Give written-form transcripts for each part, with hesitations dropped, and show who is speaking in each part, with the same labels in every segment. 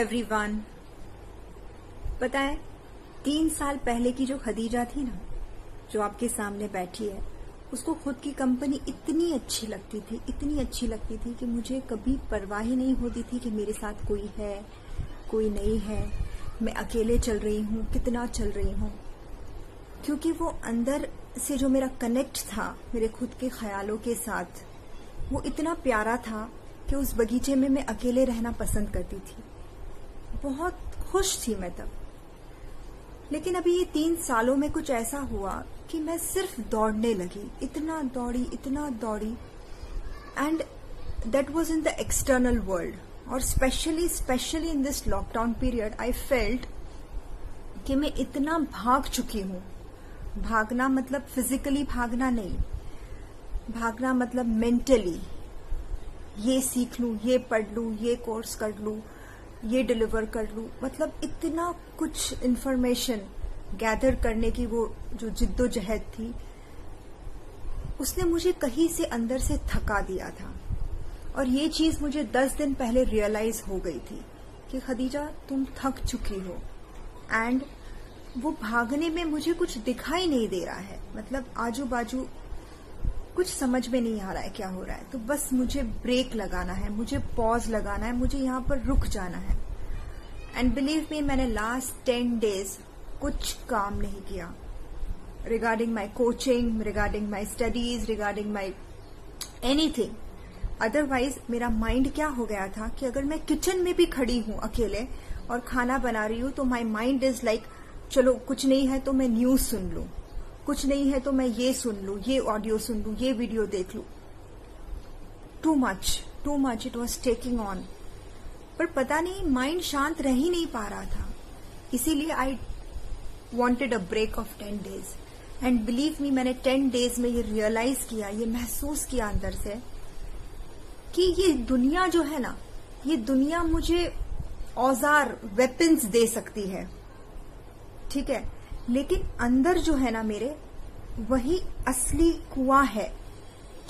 Speaker 1: Everyone. पता है 3 साल पहले की जो खदीजा थी ना, जो आपके सामने बैठी है, उसको खुद की कंपनी इतनी अच्छी लगती थी, इतनी अच्छी लगती थी कि मुझे कभी परवाह ही नहीं होती थी कि मेरे साथ कोई है कोई नहीं है, मैं अकेले चल रही हूँ, कितना चल रही हूँ। क्योंकि वो अंदर से जो मेरा कनेक्ट था मेरे खुद के ख्यालों के साथ, वो इतना प्यारा था कि उस बगीचे में मैं अकेले रहना पसंद करती थी। बहुत खुश थी मैं तब। लेकिन अभी ये 3 सालों में कुछ ऐसा हुआ कि मैं सिर्फ दौड़ने लगी, इतना दौड़ी and that was in the external world. और specially in this lockdown period I felt कि मैं इतना भाग चुकी हूँ। भागना मतलब फिजिकली भागना नहीं, भागना मतलब मेंटली, ये सीख लूं, ये पढ़ लूं, ये कोर्स कर लूं, ये डिलीवर कर लूं, मतलब इतना कुछ इंफॉर्मेशन गैदर करने की वो जो जिद्दोजहद थी, उसने मुझे कहीं से अंदर से थका दिया था। और ये चीज मुझे 10 दिन पहले रियलाइज हो गई थी कि खदीजा तुम थक चुकी हो। एंड वो भागने में मुझे कुछ दिखाई नहीं दे रहा है, मतलब आजू बाजू कुछ समझ में नहीं आ रहा है क्या हो रहा है। तो बस मुझे ब्रेक लगाना है, मुझे पॉज लगाना है, मुझे यहाँ पर रुक जाना है। एंड बिलीव मी, मैंने लास्ट 10 डेज कुछ काम नहीं किया regarding my coaching, regarding my studies, regarding my anything. Otherwise मेरा माइंड क्या हो गया था कि अगर मैं किचन में भी खड़ी हूँ अकेले और खाना बना रही हूँ तो माई माइंड इज लाइक, चलो कुछ नहीं है तो मैं न्यूज सुन लूं, कुछ नहीं है तो मैं ये सुन लूं, ये ऑडियो सुन लूं, ये वीडियो देख लूं। Too much it was taking on. पर पता नहीं माइंड शांत रह ही नहीं पा रहा था। इसीलिए I wanted a break of 10 days. And believe me, मैंने 10 डेज में ये रियलाइज किया, ये महसूस किया अंदर से कि ये दुनिया जो है ना, ये दुनिया मुझे औजार, वेपन्स दे सकती है, ठीक है, लेकिन अंदर जो है ना मेरे, वही असली कुआं है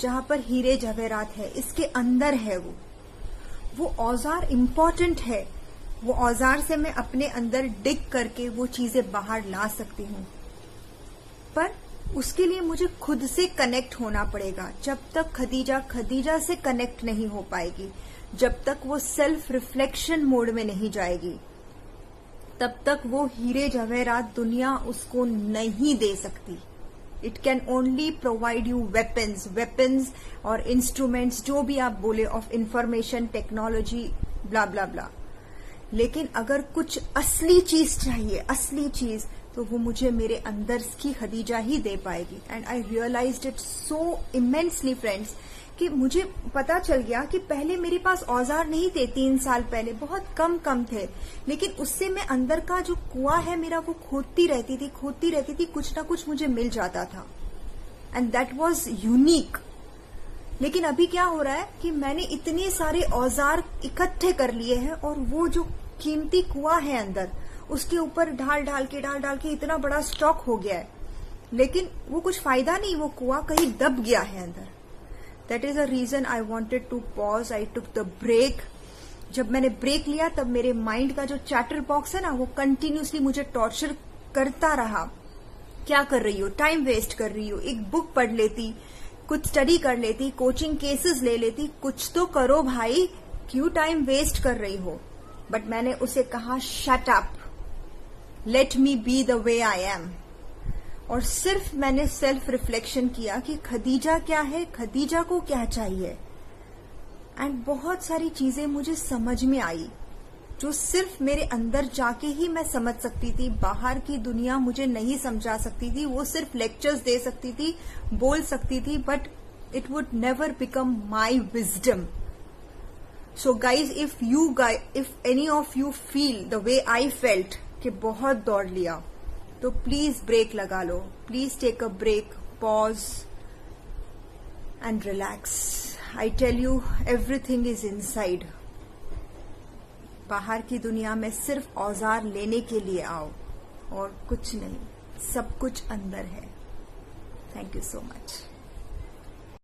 Speaker 1: जहां पर हीरे जवेरात है, इसके अंदर है वो औजार इंपॉर्टेंट है। वो औजार से मैं अपने अंदर डिग करके वो चीजें बाहर ला सकती हूँ, पर उसके लिए मुझे खुद से कनेक्ट होना पड़ेगा। जब तक खदीजा से कनेक्ट नहीं हो पाएगी, जब तक वो सेल्फ रिफ्लेक्शन मोड में नहीं जाएगी, तब तक वो हीरे जवेरात दुनिया उसको नहीं दे सकती। It can only provide you weapons और इंस्ट्रूमेंट्स, जो भी आप बोले, ऑफ इंफॉर्मेशन, टेक्नोलॉजी, ब्ला ब्ला ब्ला। लेकिन अगर कुछ असली चीज चाहिए, असली चीज, तो वो मुझे मेरे अंदर की खदीजा ही दे पाएगी। And I realized it so immensely friends, कि मुझे पता चल गया कि पहले मेरे पास औजार नहीं थे। 3 साल पहले बहुत कम थे, लेकिन उससे मैं अंदर का जो कुआं है मेरा, वो खोदती रहती थी, कुछ ना कुछ मुझे मिल जाता था। And that was unique. लेकिन अभी क्या हो रहा है कि मैंने इतने सारे औजार इकट्ठे कर लिए हैं, और वो जो कीमती कुआं है अंदर, उसके ऊपर डाल के इतना बड़ा स्टॉक हो गया है, लेकिन वो कुछ फायदा नहीं, वो कुआं कहीं दब गया है अंदर। That is the reason I wanted to pause. I took the break. जब मैंने ब्रेक लिया तब मेरे माइंड का जो चैटर बॉक्स है ना, वो कंटिन्यूसली मुझे टॉर्चर करता रहा। क्या कर रही हो, टाइम वेस्ट कर रही हो, एक बुक पढ़ लेती, कुछ स्टडी कर लेती, कोचिंग केसेस ले लेती, कुछ तो करो भाई, क्यों टाइम वेस्ट कर रही हो। बट मैंने उसे कहा, shut up, let me be the way I am. और सिर्फ मैंने सेल्फ रिफ्लेक्शन किया कि खदीजा क्या है, खदीजा को क्या चाहिए। एंड बहुत सारी चीजें मुझे समझ में आई जो सिर्फ मेरे अंदर जाके ही मैं समझ सकती थी। बाहर की दुनिया मुझे नहीं समझा सकती थी, वो सिर्फ लेक्चर्स दे सकती थी, बोल सकती थी, but it would never become my wisdom. So guys, if any of you feel the way I felt कि बहुत दौड़ लिया, तो प्लीज ब्रेक लगा लो, please take a break, pause and relax. I tell you, everything is inside. बाहर की दुनिया में सिर्फ औजार लेने के लिए आओ और कुछ नहीं, सब कुछ अंदर है। Thank you so much.